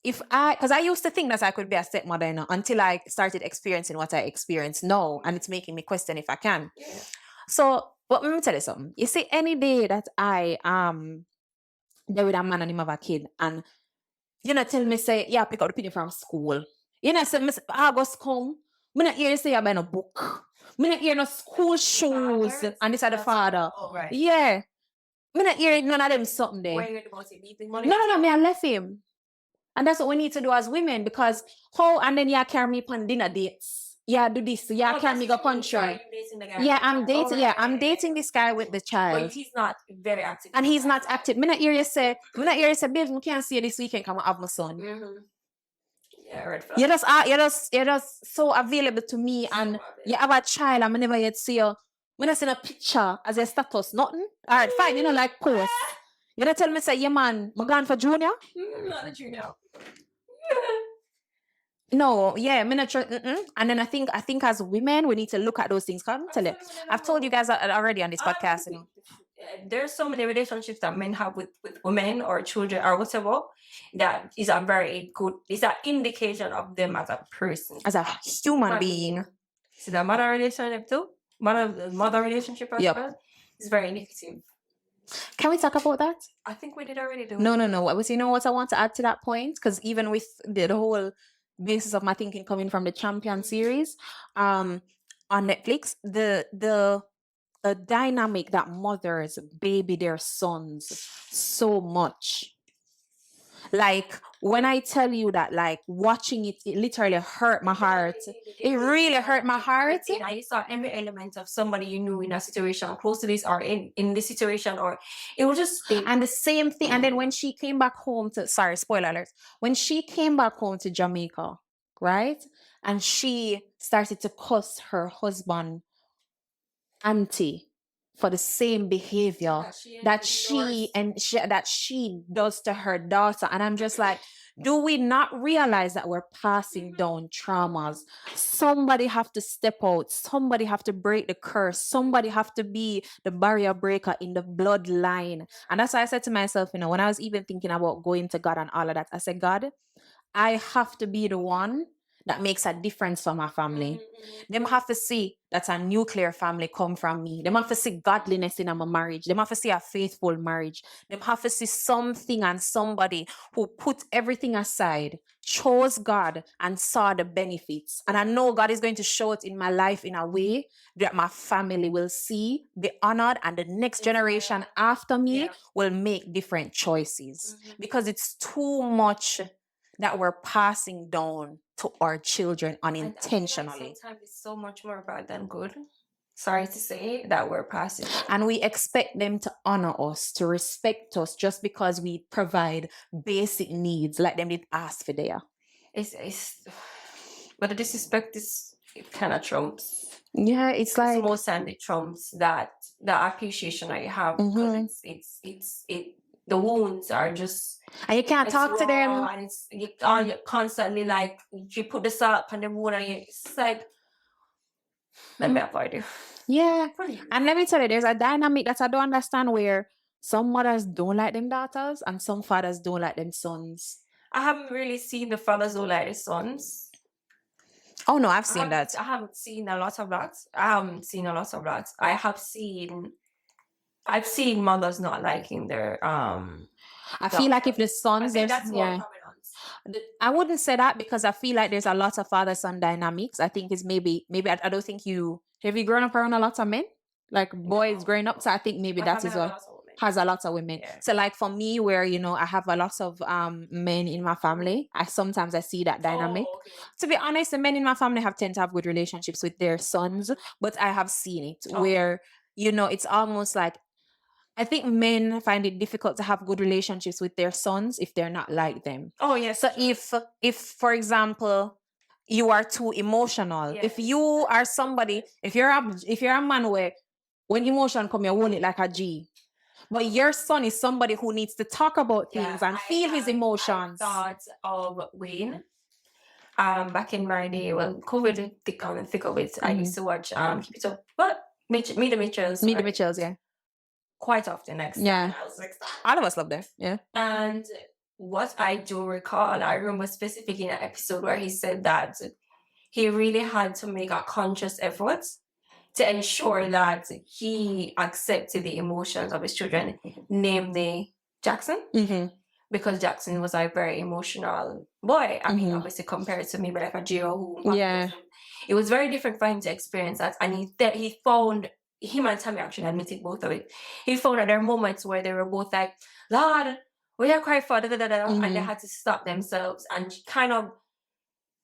Because I used to think that I could be a stepmother, until I started experiencing what I experience now, and it's making me question if I can. Yeah. So, but let me tell you something. You see, any day that I there with a man and him have a kid, and tell me say, yeah, pick up the penny from school. Say, August come, me not hear you say you buy no book. Me not hear no school shoes, and this are the father. Oh, right. Yeah. Me not hear none of them something there. Why you about it? Leaving money? No, me I left him. And that's what we need to do as women, because and then you carry me on dinner dates. Yeah, do this. Yeah, carry me go country. Yeah, I'm dating. Yeah, I'm dating this guy with the child. But he's not very active. And he's not active. Me not hear you say, babe, we can't see you this weekend. Come and have my son. Yeah, red flag. You're just so available to me, and you have a child, and I never yet see you. When I send a picture as a status, nothing. All right, fine. You know, like post. You don't tell me say, yeah, man, I'm going for junior. Not a junior. No, yeah, me not And then I think as women we need to look at those things. Come tell you, I've told you guys already on this podcast. You know, There's so many relationships that men have with women or children or whatever that is a very good. It's an indication of them as a person, as a human being. See the mother relationship too. Mother relationship as Yep. well is very negative. Can we talk about that? I think we did already. No. You know what I want to add to that point? Because even with the whole basis of my thinking coming from the Champion series, on Netflix, the dynamic that mothers baby their sons so much. Like when I tell you that, like watching it literally hurt my heart. It really hurt my heart. I saw every element of somebody you knew in a situation close to this or in this situation, or it was just and the same thing. And then when she came back home to spoiler alert, when she came back home to Jamaica, right? And she started to cuss her husband auntie for the same behavior that she does to her daughter. And I'm just like, do we not realize that we're passing down traumas? Somebody have to step out. Somebody have to break the curse. Somebody have to be the barrier breaker in the bloodline. And that's why I said to myself, you know, when I was even thinking about going to God and all of that, I said, God, I have to be the one that makes a difference for my family. Them have to see that a nuclear family come from me. Them have to see godliness in my marriage. Them have to see a faithful marriage. Them have to see something and somebody who put everything aside, chose God and saw the benefits. And I know God is going to show it in my life in a way that my family will see, be honored, and the next generation after me will make different choices. Because it's too much that we're passing down to our children unintentionally. Sometimes it's so much more bad than good. Sorry to say that we're passing. And we expect them to honor us, to respect us just because we provide basic needs like them did ask for there. But the disrespect is kind of trumps. Yeah, it's like most time it trumps that the appreciation I have because it's the wounds are just and you can't talk to them, and you're constantly like you put the salt on the wound and it's like let me avoid you. Yeah. And let me tell you, there's a dynamic that I don't understand where some mothers don't like them daughters and some fathers don't like them sons. I haven't really seen the fathers who like the sons. Oh no, I've seen that. I haven't seen a lot of that. I've seen mothers not liking their I feel like if the sons, I wouldn't say that because I feel like there's a lot of father-son dynamics. I think it's maybe I don't think have you grown up around a lot of men? Like boys growing up, so I think maybe that is what has a lot of women. Yeah. So like for me, where I have a lot of men in my family, I sometimes see that dynamic. Okay. To be honest, the men in my family tend to have good relationships with their sons, but I have seen it where it's almost like I think men find it difficult to have good relationships with their sons if they're not like them. Oh yes. So if for example you are too emotional, if you are somebody, if you're a man where when emotion come, you hold it like a G. But your son is somebody who needs to talk about things and feel his emotions. I thought of Wayne. Back in my day, well, COVID thick of it. I used to watch Keep It Up, but Meet the Mitchells. Meet the Mitchells, yeah. Quite often all of us love them. Yeah. And what I do recall, I remember specifically in an episode where he said that he really had to make a conscious effort to ensure that he accepted the emotions of his children, namely Jackson. Because Jackson was a very emotional boy. I mean, obviously compared to me, but like a Gio who it was very different for him to experience that. And he found him and Tammy actually admitted both of it. He found that there were moments where they were both like, Lord, we are crying for and they had to stop themselves and kind of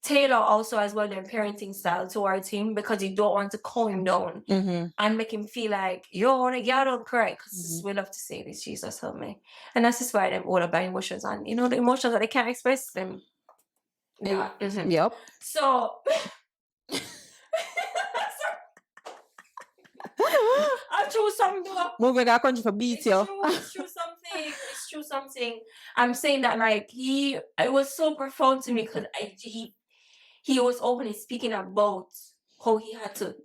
tailor also as well their parenting style towards him because you don't want to calm him down and make him feel like y'all don't cry because we love to say this, Jesus help me. And that's just why them all about emotions and the emotions that they can't express them. Yeah. Yep. So I chose something. Moving our country for beat you. It's true something. It's true something. I'm saying that like it was so profound to me because he was openly speaking about how he had to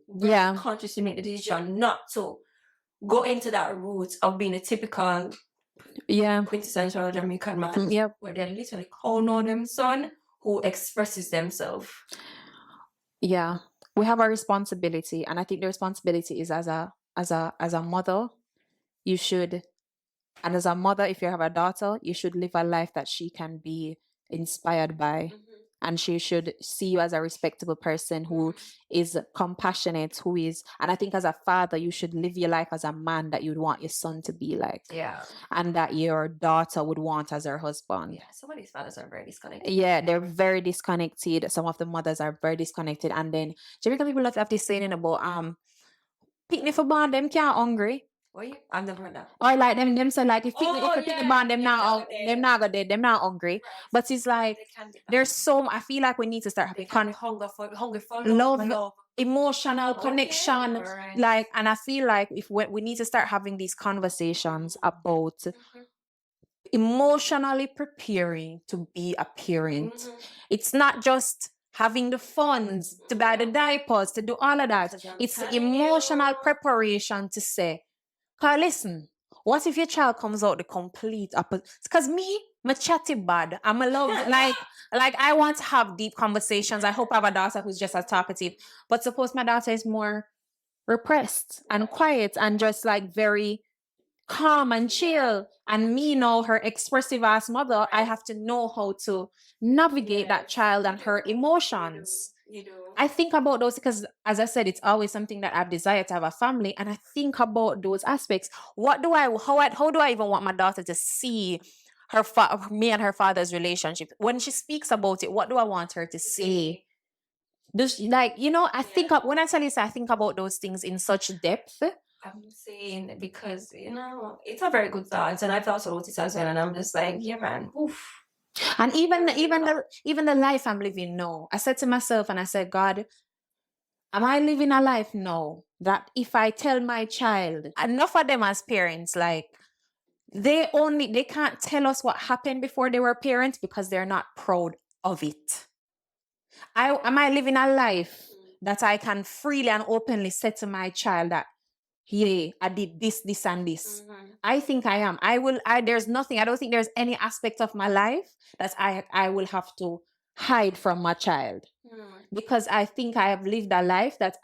consciously make the decision not to go into that route of being a typical quintessential Jamaican man. Yep. Where they're literally calling on them son who expresses themselves. Yeah. We have a responsibility, and I think the responsibility is as a mother, you should, and as a mother, if you have a daughter, you should live a life that she can be inspired by. And she should see you as a respectable person who is compassionate, who is, and I think as a father, you should live your life as a man that you'd want your son to be like. Yeah. And that your daughter would want as her husband. Yeah, some of these fathers are very disconnected. Yeah, they're very disconnected. Some of the mothers are very disconnected. And then Jamaican people have this saying about picnic for bond, them can't hungry. What? I've never heard that. Or like them say like if picnic bond, them not dead, them not hungry. Right. But it's like there's so I feel like we need to start having hunger for love, emotional connection. Right. Like, and I feel like if we need to start having these conversations about emotionally preparing to be a parent. It's not just having the funds to buy the diapers, to do all of that. It's the emotional preparation to say, "Cause listen, what if your child comes out the complete opposite?" Because my chatty bad. I'm a love like I want to have deep conversations. I hope I have a daughter who's just as talkative. But suppose my daughter is more repressed and quiet and just like very calm and chill, and me know her expressive ass mother, I have to know how to navigate that child and her emotions. You do. I think about those because, as I said, it's always something that I've desired to have a family, and I think about those aspects. How do I even want my daughter to see me and her father's relationship? When she speaks about it, what do I want her to say? Just like, I think when I tell you, I think about those things in such depth. I'm saying because it's a very good thought, and I've thought about it as well, and I'm just like, yeah, man, oof. And even the life I'm living now, I said to myself, and I said, God, am I living a life now that if I tell my child, enough of them as parents, like they can't tell us what happened before they were parents because they're not proud of it. Am I living a life that I can freely and openly say to my child that, yeah, I did this, this, and this. I think I am. I don't think there's any aspect of my life that I will have to hide from my child. Because I think I have lived a life that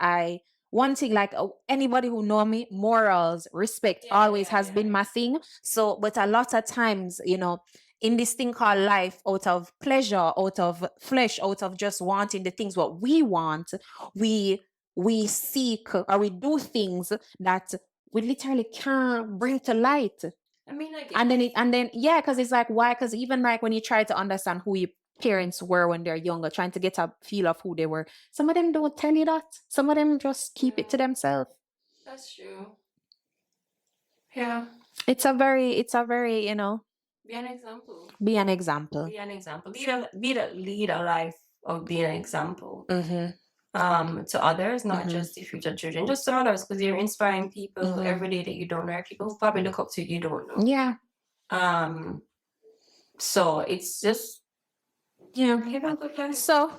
one thing, like anybody who know me, morals, respect always has been my thing. So, but a lot of times, in this thing called life, out of pleasure, out of flesh, out of just wanting the things what we want, we seek or we do things that we literally can't bring to light. I mean, because it's like, why? Because even like when you try to understand who your parents were when they're younger, trying to get a feel of who they were, some of them don't tell you that. Some of them just keep it to themselves. That's true. Yeah. It's a very, be an example. Be an example. Be an example. Lead a life of being an example. To others, not just the future children, just to others, because you're inspiring people every day that you don't know, people who probably look up to you don't know. Yeah. So it's just so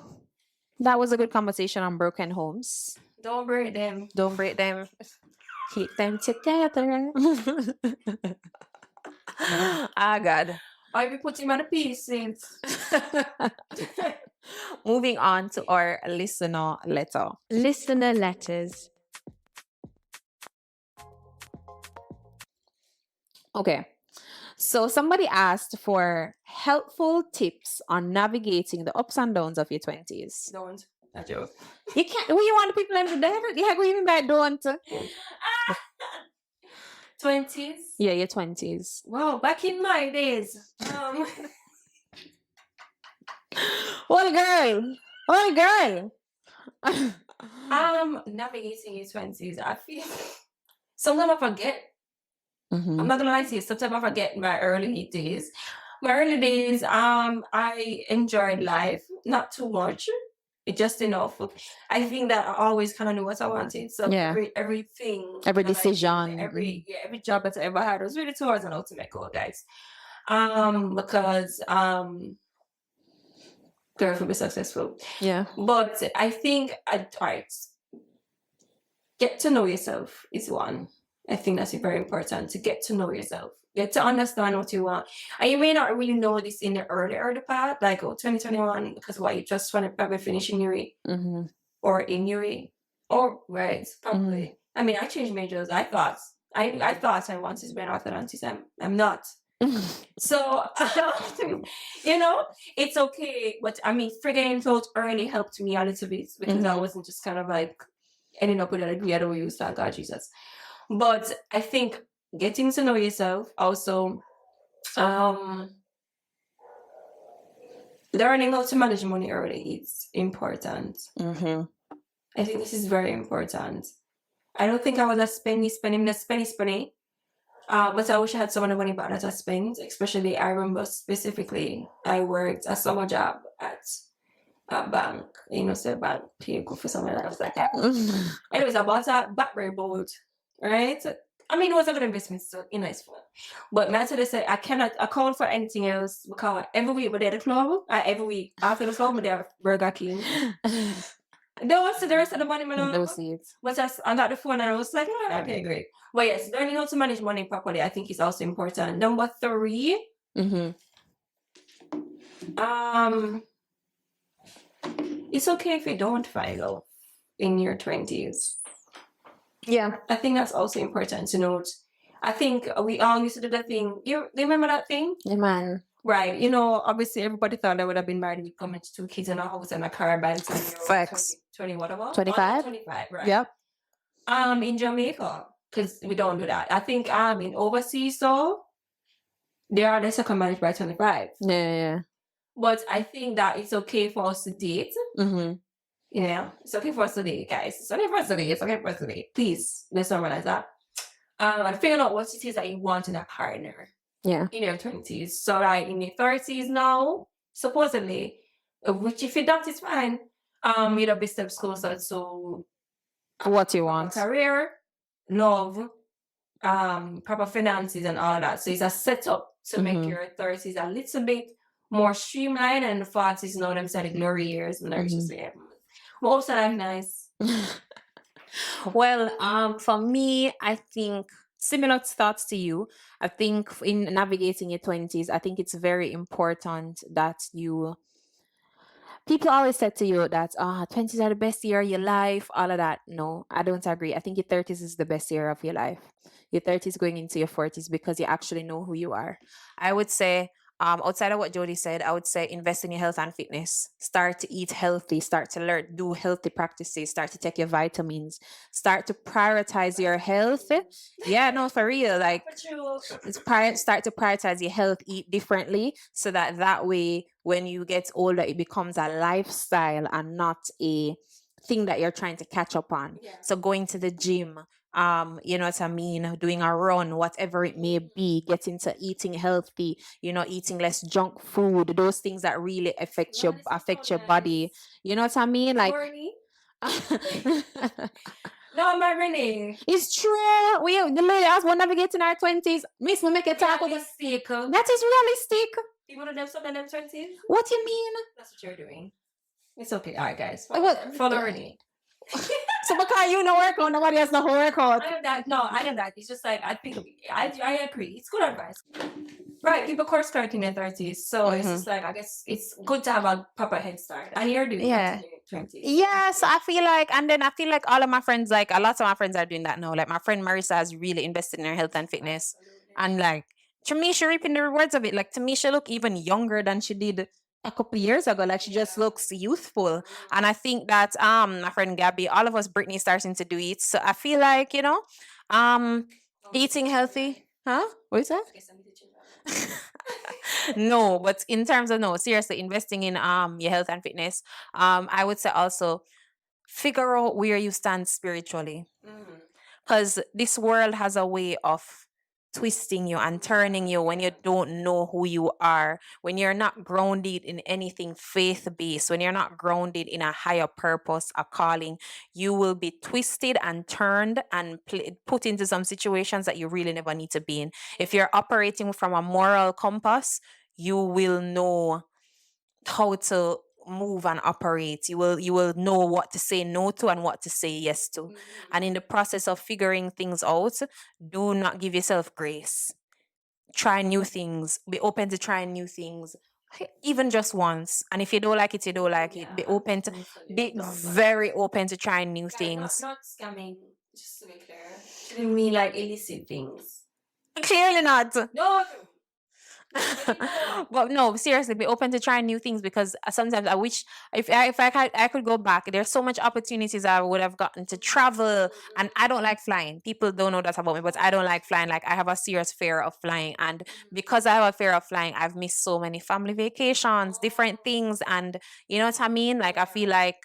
that was a good conversation on broken homes. Don't break them. Keep them together. God. I will put him on the pieces. Moving on to our listener letter. Listener letters. Okay. So somebody asked for helpful tips on navigating the ups and downs of your 20s. Don't. A joke. You can't. What you want the people to do? Yeah, we even by don't. 20s? Yeah, your 20s. Wow, back in my days. Well, girl. Navigating your 20s. I feel sometimes I forget. Mm-hmm. I'm not gonna lie to you. Sometimes I forget my early days, My early days, I enjoyed life, not too much, just enough. I think that I always kind of knew what I wanted. So Yeah. everything, Every that I did, decision. every job that I ever had was really towards an ultimate goal, guys. Because girl to be successful. Yeah. But I think right, get to know yourself is one. I think that's very important to get to know yourself. Get to understand what you want. And you may not really know this in the early part, like 2021, because what you just want to probably finish in UAE Mm-hmm. or in UAE. Or right, probably. I mean, I changed majors. I thought I wanted to be an orthodontist. I'm not. So you know, it's okay. But I mean, figuring it out early helped me a little bit because I wasn't just kind of like ending up with a degree I don't use, thank God Jesus. But I think getting to know yourself, also learning how to manage money early is important. Mm-hmm. I think this is very important. I don't think I was a spenny. But I wish I had some of the money back that I spent. Especially, I remember specifically, I worked a summer job at a bank. You know, say bank pay go for something. I was like, anyways, I bought a Blackberry boat, right? I mean, it was a good investment, so you know, it's fun. But my they said I cannot account for anything else because every week we're there at the club. Every week after the club, we're there at Burger King. Those the rest of the money, man. Those seats. But I got the phone and I was like, oh, okay, great. But yes, learning how to manage money properly, I think, is also important. Number 3, Mm-hmm. it's okay if you don't find love in your 20s. Yeah. I think that's also important to note. I think we all used to do that thing. You remember that thing? Yeah, man. Right. You know, obviously everybody thought I would have been married with coming to 2 kids in a house and a car by the time you're Facts. 20 whatever. 25? 25, right. Yep. In Jamaica, because we don't do that. I think in overseas though, they are the second marriage by 25. Yeah. But I think that it's okay for us to date. Mm-hmm. You know, it's okay for us to date, guys. It's okay for us to date. It's okay for us to date. Please, let's normalize that. And figure out what it is that you want in a partner. Yeah. In your 20s. So like in your 30s now, supposedly, which if you don't, it's fine. You'll be steps closer to What you want. career, love, proper finances and all that. So it's a setup to make your 30s a little bit more streamlined, and the 40s, you know them say the glory years, and there's just most of them nice. Well, for me, I think similar thoughts to you. I think in navigating your 20s, I think it's very important that people always said to you that 20s are the best year of your life, all of that. No, I don't agree. I think your 30s is the best year of your life. Your 30s going into your 40s because you actually know who you are. I would say, outside of what Jody said, I would say invest in your health and fitness. Start to eat healthy, start to learn, do healthy practices, start to take your vitamins, start to prioritize your health. Yeah, no, for real. Like, start to prioritize your health, eat differently, so that way, when you get older, it becomes a lifestyle and not a thing that you're trying to catch up on. Yeah. So going to the gym, you know what I mean, doing a run, whatever it may be, getting to eating healthy, eating less junk food, those things that really affect your body. You know what I mean? Like No, I'm not running. it's true. The lady I was one navigating our 20s. Miss me make a talk about that is realistic. You want to them something in them 20s? What you mean? That's what you're doing. It's okay. All right, guys. What? Follow Renee. So because you no work out, nobody else no work out. I know that. No, I know that. It's just like I think I agree. It's good advice. Right, people course start in their 30s, so it's just like I guess it's good to have a proper head start. And you're doing that in your 20s. Yeah, so I feel like all of my friends, like a lot of my friends are doing that now. Like my friend Marissa has really invested in her health and fitness, and like to me, she reaping the rewards of it. Like to me, she look even younger than she did a couple years ago. Like she just looks youthful, and I think that my friend Gabby, all of us, Brittany, starting to do it. So I feel like eating healthy, huh? What is that? No, but in terms of seriously investing in your health and fitness, I would say also figure out where you stand spiritually, because this world has a way of twisting you and turning you when you don't know who you are, when you're not grounded in anything faith-based, when you're not grounded in a higher purpose, a calling, you will be twisted and turned and put into some situations that you really never need to be in. If you're operating from a moral compass, you will know how to move and operate. You will know what to say no to and what to say yes to. And in the process of figuring things out, do not give yourself grace. Try new things. Be open to trying new things, even just once. And if you don't like it, you don't like it. Be open to be very open to trying new things. Not scamming, just to be clear. She didn't mean like illicit things. Clearly not. No. But no, seriously, be open to trying new things, because sometimes I wish if I could go back, there's so much opportunities I would have gotten to travel. And I don't like flying. People don't know that about me, but I don't like flying. Like, I have a serious fear of flying, and because I have a fear of flying, I've missed so many family vacations, different things, and you know what I mean. Like, I feel like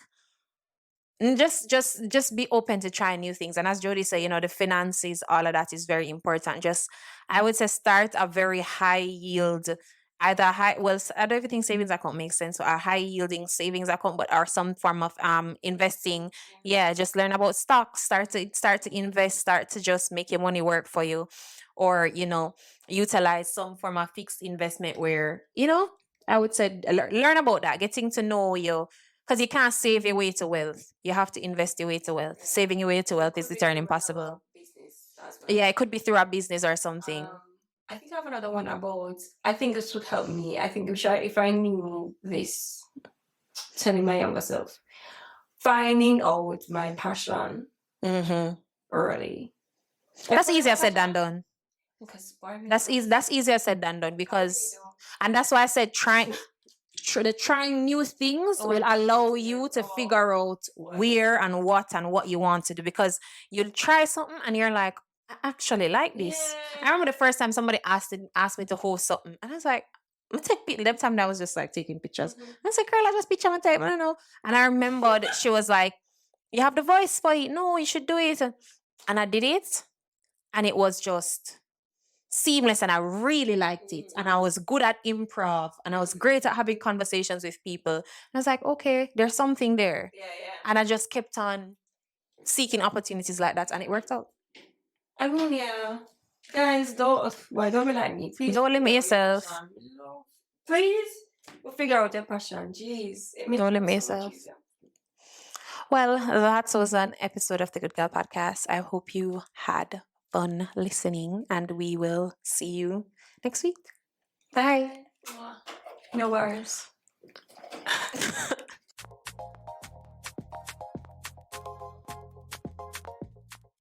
just be open to trying new things. And as Jody said, the finances, all of that is very important. Just, I would say, start a very high yield, either high, well, I don't even think savings account makes sense, so a high yielding savings account, but or some form of investing. Yeah, just learn about stocks, start to invest, start to just make your money work for you, or utilize some form of fixed investment where I would say learn about that, getting to know you. Because you can't save your way to wealth. You have to invest your way to wealth. Saving your way to wealth is literally impossible. Business as well. Yeah, it could be through a business or something. I think I have another one about. I think this would help me. I think if I knew this, telling my younger self, finding out my passion early. That's easier said than done. Because That's easier said than done, because, and that's why I said trying new things will allow you to figure out where and what you want to do, because you'll try something and you're like, I actually like this. I remember the first time somebody asked me to host something, and I was like, I'm gonna take pictures. That time I was just like taking pictures. I was like, girl, I just picture my type. I don't know. And I remembered she was like, you have the voice for it. No, you should do it. And I did it, and it was just seamless, and I really liked it, and I was good at improv, and I was great at having conversations with people, and I was like, okay, there's something there. And I just kept on seeking opportunities like that, and it worked out. I mean, yeah, guys, don't be like me. Please Don't limit yourself. Please, we'll figure out your passion. Jeez, Don't limit yourself. Well, that was an episode of the Good Girl Podcast. I hope you had fun listening, and we will see you next week. Bye. No worries.